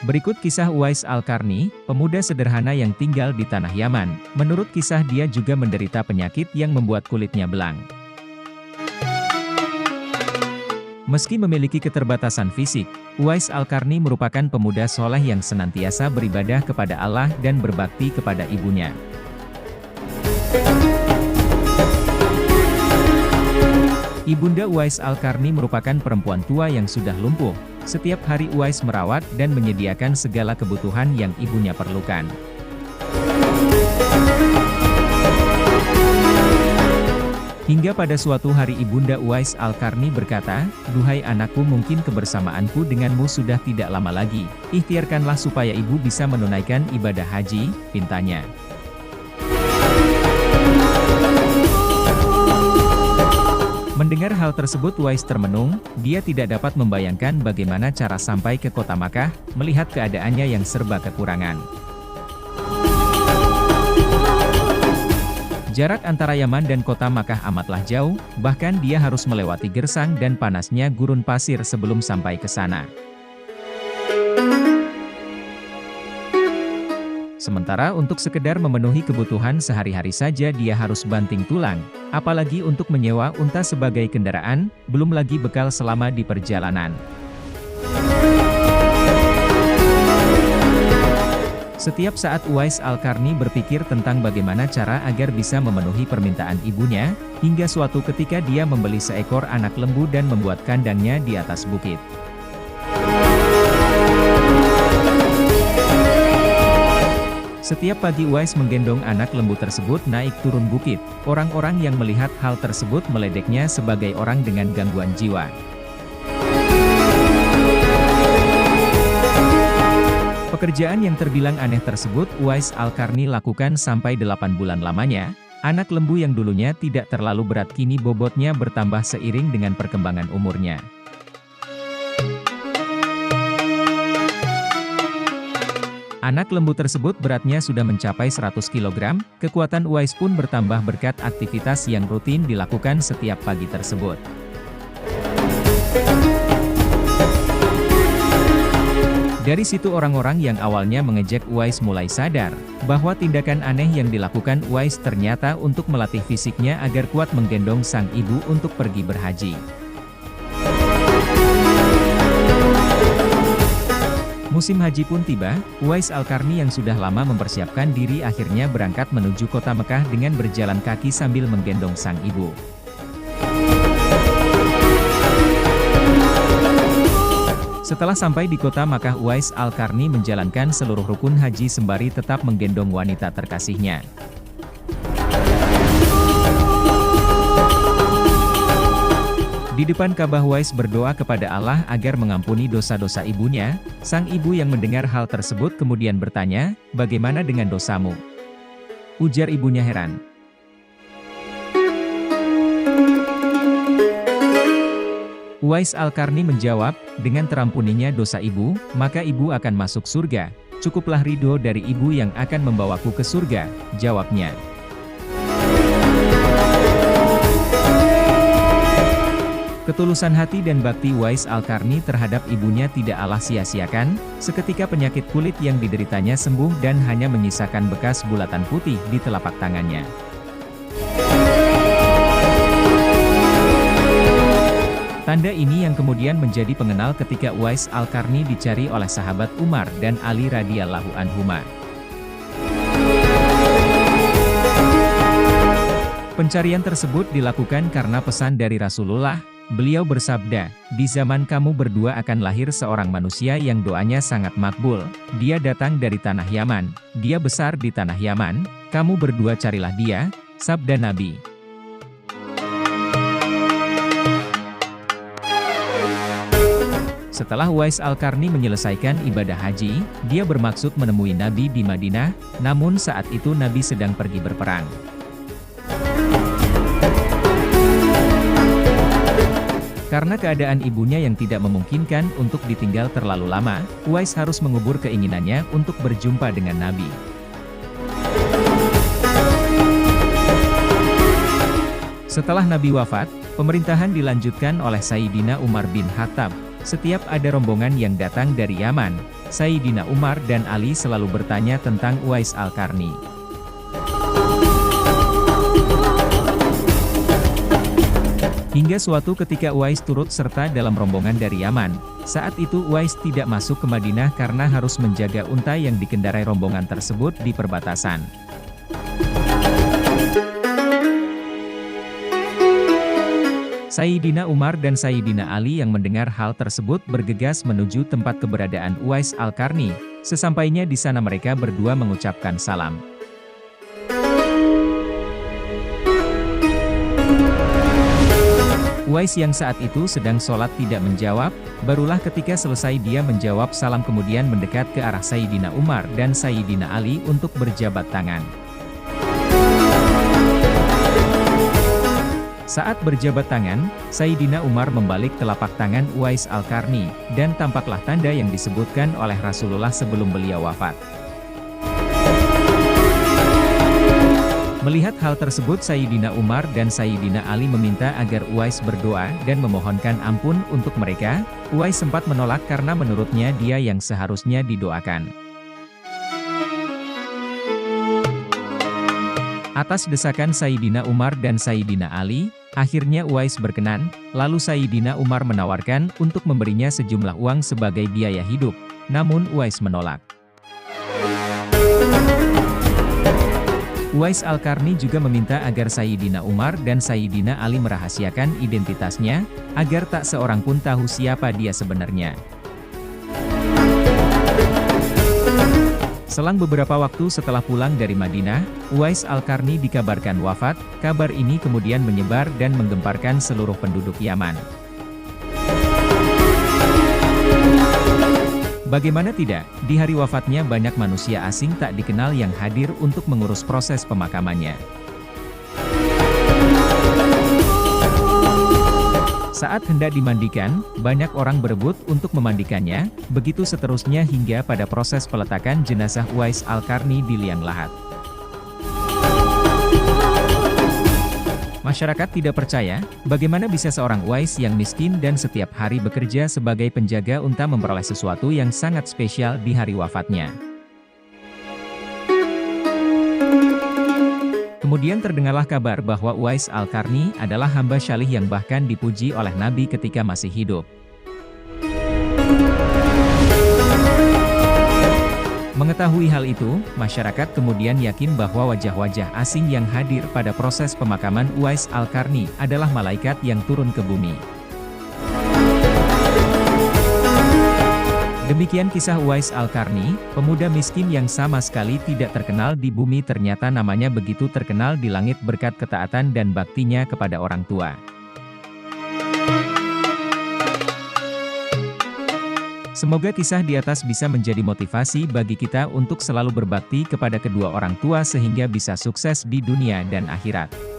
Berikut kisah Uwais Al-Qarni, pemuda sederhana yang tinggal di tanah Yaman. Menurut kisah dia juga menderita penyakit yang membuat kulitnya belang. Meski memiliki keterbatasan fisik, Uwais Al-Qarni merupakan pemuda soleh yang senantiasa beribadah kepada Allah dan berbakti kepada ibunya. Ibunda Uwais Al-Qarni merupakan perempuan tua yang sudah lumpuh. Setiap hari Uwais merawat dan menyediakan segala kebutuhan yang ibunya perlukan. Hingga pada suatu hari ibunda Uwais Al-Qarni berkata, "Duhai anakku, mungkin kebersamaanku denganmu sudah tidak lama lagi. Ikhtiarkanlah supaya ibu bisa menunaikan ibadah haji," pintanya. Mendengar hal tersebut Uwais termenung, dia tidak dapat membayangkan bagaimana cara sampai ke kota Makkah, melihat keadaannya yang serba kekurangan. Jarak antara Yaman dan kota Makkah amatlah jauh, bahkan dia harus melewati gersang dan panasnya gurun pasir sebelum sampai ke sana. Sementara untuk sekedar memenuhi kebutuhan sehari-hari saja dia harus banting tulang, apalagi untuk menyewa unta sebagai kendaraan, belum lagi bekal selama di perjalanan. Setiap saat Uwais Al-Qarni berpikir tentang bagaimana cara agar bisa memenuhi permintaan ibunya, hingga suatu ketika dia membeli seekor anak lembu dan membuat kandangnya di atas bukit. Setiap pagi Uwais menggendong anak lembu tersebut naik turun bukit. Orang-orang yang melihat hal tersebut meledeknya sebagai orang dengan gangguan jiwa. Pekerjaan yang terbilang aneh tersebut Uwais Al-Qarni lakukan sampai 8 bulan lamanya. Anak lembu yang dulunya tidak terlalu berat kini bobotnya bertambah seiring dengan perkembangan umurnya. Anak lembu tersebut beratnya sudah mencapai 100 kg, kekuatan Uwais pun bertambah berkat aktivitas yang rutin dilakukan setiap pagi tersebut. Dari situ orang-orang yang awalnya mengejek Uwais mulai sadar, bahwa tindakan aneh yang dilakukan Uwais ternyata untuk melatih fisiknya agar kuat menggendong sang ibu untuk pergi berhaji. Musim haji pun tiba, Uwais Al-Qarni yang sudah lama mempersiapkan diri akhirnya berangkat menuju kota Mekah dengan berjalan kaki sambil menggendong sang ibu. Setelah sampai di kota Makkah Uwais Al-Qarni menjalankan seluruh rukun haji sembari tetap menggendong wanita terkasihnya. Di depan Ka'bah Uwais berdoa kepada Allah agar mengampuni dosa-dosa ibunya. Sang ibu yang mendengar hal tersebut kemudian bertanya, "Bagaimana dengan dosamu?" Ujar ibunya heran. Uwais Al-Qarni menjawab, "Dengan terampuninya dosa ibu, maka ibu akan masuk surga. Cukuplah ridho dari ibu yang akan membawaku ke surga," jawabnya. Ketulusan hati dan bakti Uwais Al-Qarni terhadap ibunya tidak Allah sia-siakan. Seketika penyakit kulit yang dideritanya sembuh dan hanya menyisakan bekas bulatan putih di telapak tangannya. Tanda ini yang kemudian menjadi pengenal ketika Uwais Al-Qarni dicari oleh sahabat Umar dan Ali radhiyallahu anhuma. Pencarian tersebut dilakukan karena pesan dari Rasulullah. Beliau bersabda, "Di zaman kamu berdua akan lahir seorang manusia yang doanya sangat makbul. Dia datang dari tanah Yaman, dia besar di tanah Yaman, kamu berdua carilah dia," sabda Nabi. Setelah Uwais Al-Qarni menyelesaikan ibadah haji, dia bermaksud menemui Nabi di Madinah, namun saat itu Nabi sedang pergi berperang. Karena keadaan ibunya yang tidak memungkinkan untuk ditinggal terlalu lama, Uwais harus mengubur keinginannya untuk berjumpa dengan Nabi. Setelah Nabi wafat, pemerintahan dilanjutkan oleh Sayyidina Umar bin Khattab. Setiap ada rombongan yang datang dari Yaman, Sayyidina Umar dan Ali selalu bertanya tentang Uwais Al-Qarni. Hingga suatu ketika Uwais turut serta dalam rombongan dari Yaman. Saat itu Uwais tidak masuk ke Madinah karena harus menjaga unta yang dikendarai rombongan tersebut di perbatasan. Sayyidina Umar dan Sayyidina Ali yang mendengar hal tersebut bergegas menuju tempat keberadaan Uwais Al-Qarni. Sesampainya di sana mereka berdua mengucapkan salam. Uwais yang saat itu sedang sholat tidak menjawab, barulah ketika selesai dia menjawab salam kemudian mendekat ke arah Sayyidina Umar dan Sayyidina Ali untuk berjabat tangan. Saat berjabat tangan, Sayyidina Umar membalik telapak tangan Uwais Al-Qarni, dan tampaklah tanda yang disebutkan oleh Rasulullah sebelum beliau wafat. Melihat hal tersebut Sayyidina Umar dan Sayyidina Ali meminta agar Uwais berdoa dan memohonkan ampun untuk mereka. Uwais sempat menolak karena menurutnya dia yang seharusnya didoakan. Atas desakan Sayyidina Umar dan Sayyidina Ali, akhirnya Uwais berkenan, lalu Sayyidina Umar menawarkan untuk memberinya sejumlah uang sebagai biaya hidup, namun Uwais menolak. Uwais Al-Qarni juga meminta agar Sayyidina Umar dan Sayyidina Ali merahasiakan identitasnya, agar tak seorang pun tahu siapa dia sebenarnya. Selang beberapa waktu setelah pulang dari Madinah, Uwais Al-Qarni dikabarkan wafat. Kabar ini kemudian menyebar dan menggemparkan seluruh penduduk Yaman. Bagaimana tidak, di hari wafatnya banyak manusia asing tak dikenal yang hadir untuk mengurus proses pemakamannya. Saat hendak dimandikan, banyak orang berebut untuk memandikannya, begitu seterusnya hingga pada proses peletakan jenazah Uwais Al-Qarni di liang lahat. Masyarakat tidak percaya, bagaimana bisa seorang Uwais yang miskin dan setiap hari bekerja sebagai penjaga unta memperoleh sesuatu yang sangat spesial di hari wafatnya. Kemudian terdengarlah kabar bahwa Uwais Al-Qarni adalah hamba syalih yang bahkan dipuji oleh Nabi ketika masih hidup. Mengetahui hal itu, masyarakat kemudian yakin bahwa wajah-wajah asing yang hadir pada proses pemakaman Uwais Al-Qarni adalah malaikat yang turun ke bumi. Demikian kisah Uwais Al-Qarni, pemuda miskin yang sama sekali tidak terkenal di bumi ternyata namanya begitu terkenal di langit berkat ketaatan dan baktinya kepada orang tua. Semoga kisah di atas bisa menjadi motivasi bagi kita untuk selalu berbakti kepada kedua orang tua sehingga bisa sukses di dunia dan akhirat.